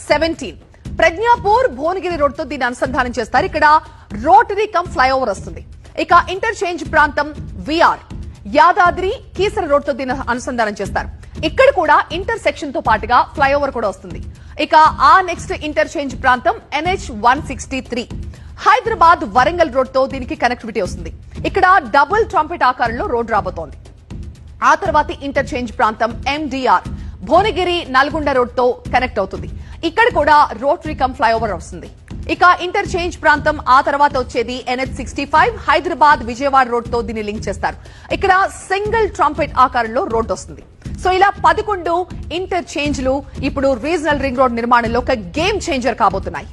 17 Pragnapur Bhuvanagiri road తో దీన్ని అనుసంధానం చేస్తారు. ఇక్కడ రోటరీ కమ్ ఫ్లైఓవర్ వస్తుంది. ఇక ఇంటర్చేంజ్ ప్రాంతం విఆర్ యాదాద్రి కీసర రోడ్ తో దీన్ని అనుసంధానం చేస్తారు. ఇక్కడ కూడా ఇంటర్సెక్షన్ తో పాటుగా ఫ్లైఓవర్ కూడా వస్తుంది. ఇక ఆ నెక్స్ట్ ఇంటర్చేంజ్ ప్రాంతం NH 163 హైదరాబాద్ వరంగల్ రోడ్ తో దీనికి కనెక్టివిటీ వస్తుంది. ఇక్కడ డబుల్ ట్రంపెట్ ఆకారంలో రోడ్ రాబోతోంది. ఆ తర్వాత ఇంటర్చేంజ్ ప్రాంతం MDR భువనగిరి నల్గొండ రోడ్ తో కనెక్ట్ అవుతుంది. ఇక్కడ కూడా రోటరీ కమ్ ఫ్లైఓవర్ వస్తుంది. ఇక ఇంటర్చేంజ్ ప్రాంతం ఆ తర్వాత వచ్చేది NH 65 హైదరాబాద్ విజయవాడ రోడ్ తో దీన్ని లింక్ చేస్తారు. ఇక్కడ సింగిల్ ట్రంపెట్ ఆకారంలో రోడ్ వస్తుంది. సో ఇలా 11 ఇంటర్చేంజ్లు ఇప్పుడు రీజనల్ రింగ్ రోడ్ నిర్మాణంలో ఒక గేమ్ చేంజర్ కాబోతున్నాయి.